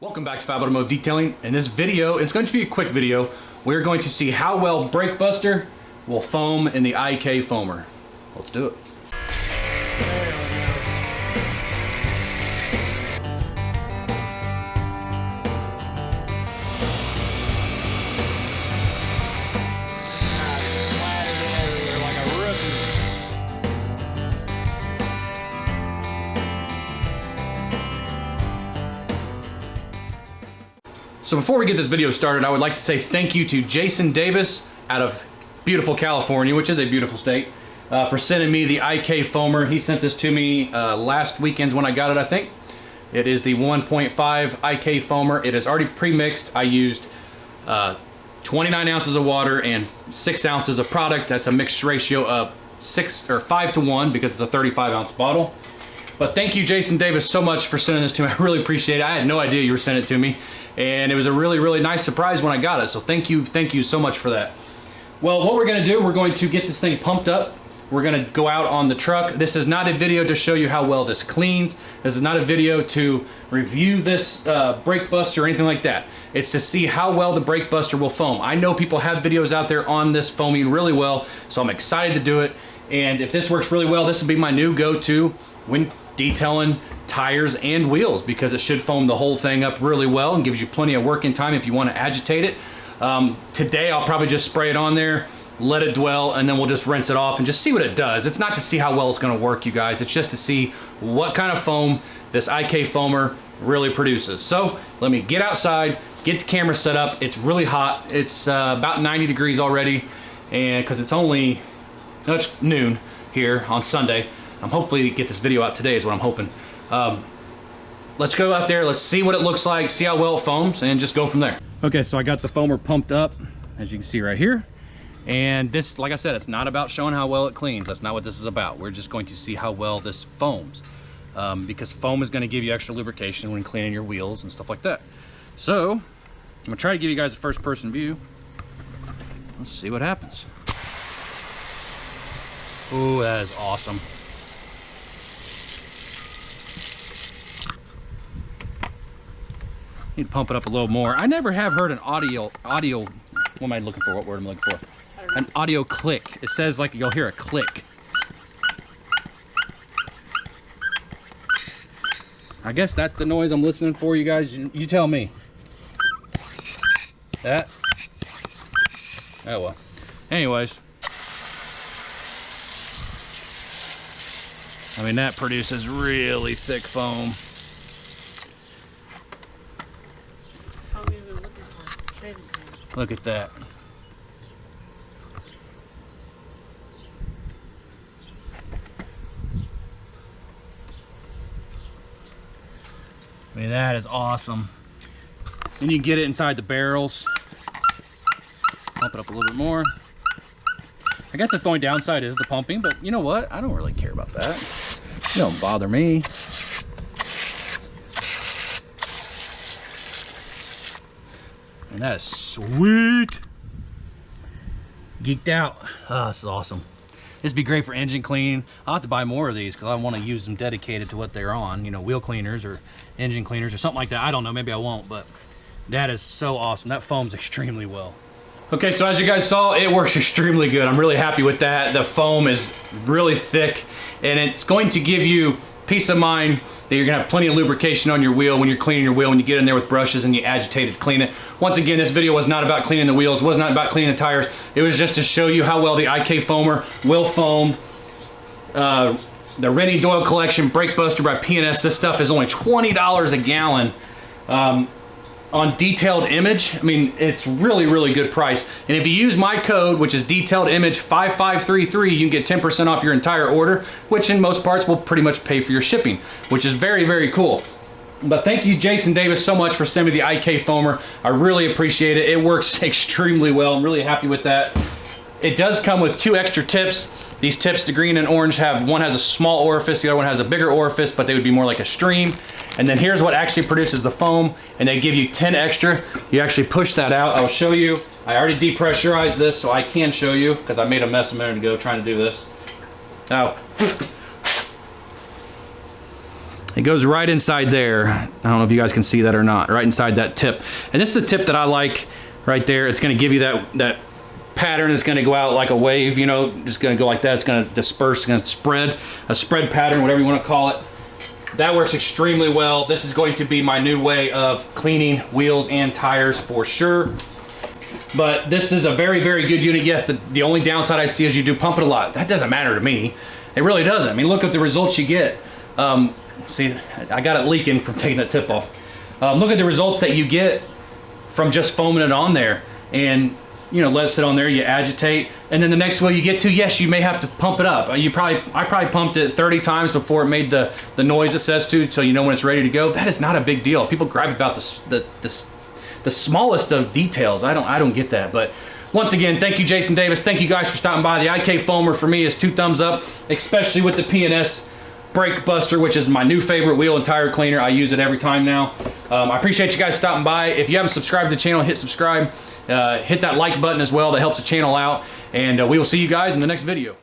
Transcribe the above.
Welcome back to FAB Automotive Detailing. In this video, it's going to be a quick video. We're going to see how well Brake Buster will foam in the IK foamer. Let's do it. So before we get this video started, I would like to say thank you to Jason Davis out of beautiful California, which is a beautiful state, for sending me the IK foamer. He sent this to me last weekend's when I got it, I think. It is the 1.5 IK foamer. It is already pre-mixed. I used 29 ounces of water and 6 ounces of product. That's a mixed ratio of 5 to 1 because it's a 35-ounce bottle. But thank you, Jason Davis, so much for sending this to me. I really appreciate it. I had no idea you were sending it to me. And it was a really, really nice surprise when I got it. So thank you so much for that. Well, what we're gonna do, we're going to get this thing pumped up. We're gonna go out on the truck. This is not a video to show you how well this cleans. This is not a video to review this Brake Buster or anything like that. It's to see how well the Brake Buster will foam. I know people have videos out there on this foaming really well, so I'm excited to do it. And if this works really well, this will be my new go-to when detailing tires and wheels, because it should foam the whole thing up really well and gives you plenty of working time if you want to agitate it. Today I'll probably just spray it on there, let it dwell, and then we'll just rinse it off and just see what it does. It's not to see how well it's going to work, you guys. It's just to see what kind of foam this IK foamer really produces. So let me get outside, get the camera set up. It's really hot. It's about 90 degrees already, and because it's noon here on Sunday. I'm hopefully get this video out today is what I'm hoping. Let's go out there, let's see what it looks like, see how well it foams, and just go from there. Okay, so I got the foamer pumped up, as you can see right here. And this, like I said, it's not about showing how well it cleans. That's not what this is about. We're just going to see how well this foams. Because foam is gonna give you extra lubrication when cleaning your wheels and stuff like that. So, I'm gonna try to give you guys a first person view. Let's see what happens. Ooh, that is awesome. Need to pump it up a little more. I never have heard an audio, what am I looking for? What word am I looking for? An audio click. It says like you'll hear a click. I guess that's the noise I'm listening for, you guys. You tell me. That? Oh well. Anyways. I mean, that produces really thick foam. Look at that. I mean, that is awesome. And you can get it inside the barrels. Pump it up a little bit more. I guess that's the only downside is the pumping, but you know what? I don't really care about that. It don't bother me. And that is sweet. Geeked out. Oh, this is awesome. This would be great for engine clean. I'll have to buy more of these because I want to use them dedicated to what they're on. You know, wheel cleaners or engine cleaners or something like that. I don't know, maybe I won't, but that is so awesome. That foams extremely well. Okay, so as you guys saw, it works extremely good. I'm really happy with that. The foam is really thick, and it's going to give you peace of mind that you're gonna have plenty of lubrication on your wheel when you're cleaning your wheel, when you get in there with brushes and you agitate it to clean it. Once again, this video was not about cleaning the wheels, was not about cleaning the tires. It was just to show you how well the IK foamer will foam. The Rennie Doyle Collection Brake Buster by P&S. This stuff is only $20 a gallon. On Detailed Image, I mean, it's really, really good price. And if you use my code, which is Detailed Image 5533, you can get 10% off your entire order, which in most parts will pretty much pay for your shipping, which is very, very cool. But thank you, Jason Davis, so much for sending me the IK foamer. I really appreciate it. It works extremely well. I'm really happy with that. It does come with 2 extra tips. These tips, the green and orange, one has a small orifice, the other one has a bigger orifice, but they would be more like a stream. And then here's what actually produces the foam, and they give you 10 extra. You actually push that out. I'll show you. I already depressurized this, so I can show you, because I made a mess a minute ago trying to do this. Oh. It goes right inside there. I don't know if you guys can see that or not, right inside that tip. And this is the tip that I like right there. It's gonna give you that pattern. It's gonna go out like a wave, you know, just gonna go like that. It's gonna disperse, it's gonna spread, a spread pattern, whatever you wanna call it. That works extremely well. This is going to be my new way of cleaning wheels and tires for sure. But this is a very, very good unit. Yes, the only downside I see is you do pump it a lot. That doesn't matter to me. It really doesn't. I mean, look at the results you get. See, I got it leaking from taking that tip off. Look at the results that you get from just foaming it on there. And, you know, let it sit on there, you agitate. And then the next wheel you get to, yes, you may have to pump it up. I probably pumped it 30 times before it made the noise it says to, so you know when it's ready to go. That is not a big deal. People gripe about the smallest of details. I don't get that. But once again, thank you, Jason Davis. Thank you guys for stopping by. The IK Foamer for me is 2 thumbs up, especially with the P&S Brake Buster, which is my new favorite wheel and tire cleaner. I use it every time now. I appreciate you guys stopping by. If you haven't subscribed to the channel, hit subscribe. Hit that like button as well. That helps the channel out. And we will see you guys in the next video.